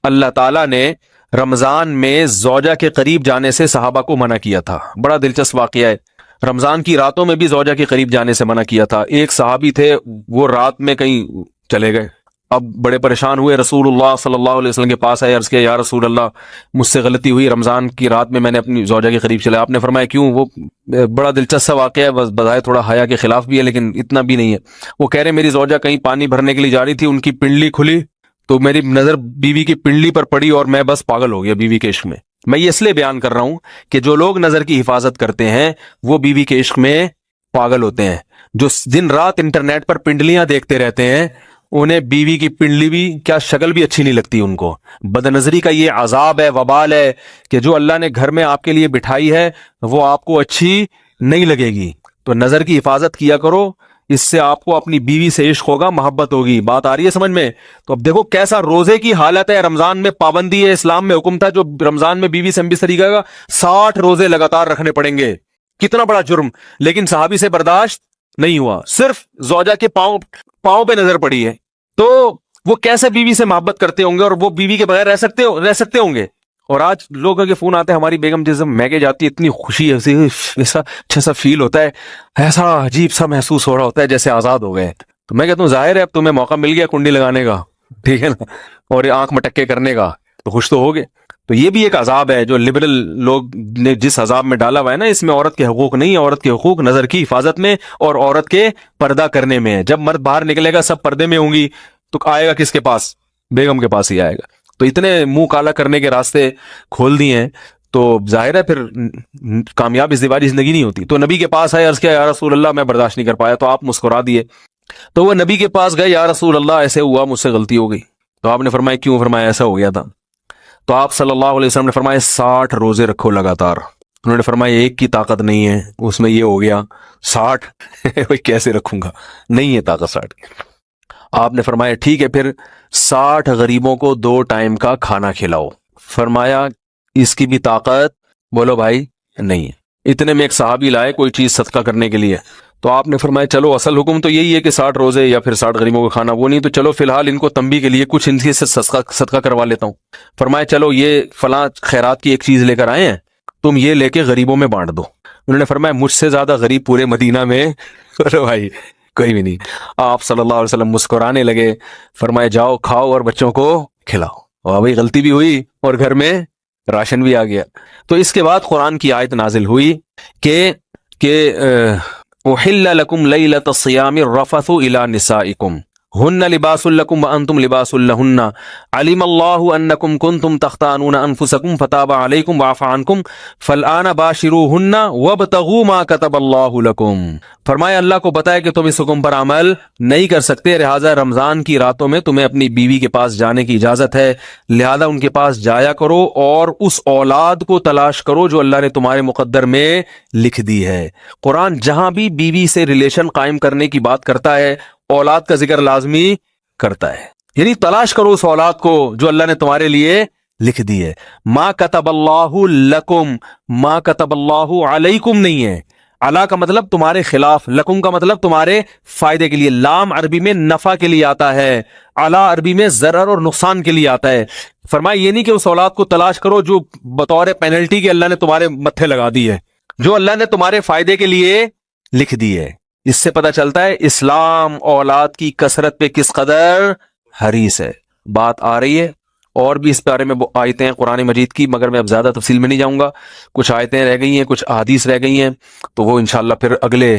اللہ تعالیٰ نے رمضان میں زوجہ کے قریب جانے سے صحابہ کو منع کیا تھا. بڑا دلچسپ واقعہ ہے. رمضان کی راتوں میں بھی زوجہ کے قریب جانے سے منع کیا تھا. ایک صحابی تھے، وہ رات میں کہیں چلے گئے. اب بڑے پریشان ہوئے، رسول اللہ صلی اللہ علیہ وسلم کے پاس آئے، عرض کیا یا رسول اللہ مجھ سے غلطی ہوئی، رمضان کی رات میں نے اپنی زوجہ کے قریب چلا. آپ نے فرمایا کیوں؟ وہ بڑا دلچسپ واقعہ ہے، بس بظاہر تھوڑا حیا کے خلاف بھی ہے لیکن اتنا بھی نہیں ہے. وہ کہہ رہے میری زوجہ کہیں پانی بھرنے کے لیے جا رہی تھی، ان کی پنڈلی کھلی تو میری نظر بیوی کی پنڈلی پر پڑی اور میں بس پاگل ہو گیا بیوی کے عشق میں. میں یہ اس لیے بیان کر رہا ہوں کہ جو لوگ نظر کی حفاظت کرتے ہیں وہ بیوی کے عشق میں پاگل ہوتے ہیں. جو دن رات انٹرنیٹ پر پنڈلیاں دیکھتے رہتے ہیں انہیں بیوی کی پنڈلی بھی کیا شکل بھی اچھی نہیں لگتی ان کو. بد نظری کا یہ عذاب ہے، وبال ہے کہ جو اللہ نے گھر میں آپ کے لیے بٹھائی ہے وہ آپ کو اچھی نہیں لگے گی. تو نظر کی حفاظت کیا کرو، اس سے آپ کو اپنی بیوی سے عشق ہوگا، محبت ہوگی. بات آ رہی ہے سمجھ میں؟ تو اب دیکھو کیسا روزے کی حالت ہے. رمضان میں پابندی ہے، اسلام میں حکم تھا جو رمضان میں بیوی سے ہم بستری کرے گا 60 روزے لگاتار رکھنے پڑیں گے. کتنا بڑا جرم، لیکن صحابی سے برداشت نہیں ہوا. صرف زوجہ کے پاؤں پہ نظر پڑی ہے تو وہ کیسے بیوی سے محبت کرتے ہوں گے، اور وہ بیوی کے بغیر رہ سکتے ہوں گے. اور آج لوگوں کے فون آتے ہیں ہماری بیگم جس میگے جاتی ہے اتنی خوشی ہے، ایسا اچھا سا فیل ہوتا ہے، ایسا عجیب سا محسوس ہو رہا ہوتا ہے جیسے آزاد ہو گئے. تو میں کہتا ہوں ظاہر ہے اب تمہیں موقع مل گیا کنڈی لگانے کا، ٹھیک ہے نا، اور آنکھ مٹکے کرنے کا، تو خوش تو ہوگے. تو یہ بھی ایک عذاب ہے جو لبرل لوگ نے جس عذاب میں ڈالا ہوا ہے نا، اس میں عورت کے حقوق نہیں ہے. عورت کے حقوق نظر کی حفاظت میں اور عورت کے پردہ کرنے میں ہے. جب مرد باہر نکلے گا سب پردے میں ہوں گی تو آئے گا کس کے پاس؟ بیگم کے پاس ہی آئے گا. تو اتنے منہ کالا کرنے کے راستے کھول دیے ہیں تو ظاہر ہے پھر کامیاب ازدواجی زندگی نہیں ہوتی. تو نبی کے پاس آئے، عرض کیا یا رسول اللہ میں برداشت نہیں کر پایا. تو آپ مسکرا دیے. تو وہ نبی کے پاس گئے، یا رسول اللہ ایسے ہوا، مجھ سے غلطی ہو گئی. تو آپ نے فرمایا کیوں؟ فرمایا ایسا ہو گیا تھا. تو آپ صلی اللہ علیہ وسلم نے فرمایا 60 روزے رکھو لگاتار. انہوں نے فرمایا ایک کی طاقت نہیں ہے، اس میں یہ ہو گیا 60 کیسے رکھوں گا، نہیں ہے طاقت 60. آپ نے فرمایا ٹھیک ہے پھر 60 غریبوں کو 2 ٹائم کا کھانا کھلاؤ. فرمایا اس کی بھی طاقت بولو بھائی نہیں ہے. اتنے میں ایک صحابی لائے کوئی چیز صدقہ کرنے کے لیے. تو آپ نے فرمایا چلو اصل حکم تو یہی ہے کہ 60 روزے یا پھر 60 غریبوں کو کھانا، وہ نہیں تو چلو فی الحال ان کو تنبیہ کے لیے کچھ ان سے صدقہ کروا لیتا ہوں. فرمایا چلو یہ فلاں خیرات کی ایک چیز لے کر آئے ہیں، تم یہ لے کے غریبوں میں بانٹ دو. انہوں نے فرمایا مجھ سے زیادہ غریب پورے مدینہ میں بھائی کوئی بھی نہیں. آپ صلی اللہ علیہ وسلم مسکرانے لگے، فرمایا جاؤ کھاؤ اور بچوں کو کھلاؤ. اور بھائی غلطی بھی ہوئی اور گھر میں راشن بھی آ گیا. تو اس کے بعد قرآن کی آیت نازل ہوئی کہ احل لکم لیلۃ الصیام الرفث الی نسائکم ہن لباس لکم وانتم لباس لہن علم اللہ انکم کنتم تختانون انفسکم فتاب علیکم وعفى عنکم فالآن باشروہن وابتغوا ما کتب اللہ لکم. فرمایا اللہ کو بتایا کہ تم اس حکم پر عمل نہیں کر سکتے، لہٰذا رمضان کی راتوں میں تمہیں اپنی بیوی کے پاس جانے کی اجازت ہے، لہذا ان کے پاس جایا کرو اور اس اولاد کو تلاش کرو جو اللہ نے تمہارے مقدر میں لکھ دی ہے. قرآن جہاں بھی بیوی سے ریلیشن قائم کرنے کی بات کرتا ہے اولاد کا ذکر لازمی کرتا ہے، یعنی تلاش کرو اس اولاد کو جو اللہ نے تمہارے لیے لکھ دی ہے. ما کتب اللہ لکم، ما کتب اللہ علیکم نہیں ہے. علا کا مطلب تمہارے خلاف، لکم کا مطلب تمہارے فائدے کے لیے. لام عربی میں نفع کے لیے آتا ہے، علا عربی میں ضرر اور نقصان کے لیے آتا ہے. فرمایا یہ نہیں کہ اس اولاد کو تلاش کرو جو بطور پینلٹی کے اللہ نے تمہارے متھے لگا دی ہے، جو اللہ نے تمہارے فائدے کے لیے لکھ دی ہے. اس سے پتہ چلتا ہے اسلام اولاد کی کثرت پہ کس قدر حریص ہے. بات آ رہی ہے اور بھی اس بارے میں آیتیں ہیں قرآن مجید کی، مگر میں اب زیادہ تفصیل میں نہیں جاؤں گا. کچھ آیتیں رہ گئی ہیں، کچھ احادیث رہ گئی ہیں، تو وہ انشاءاللہ پھر اگلے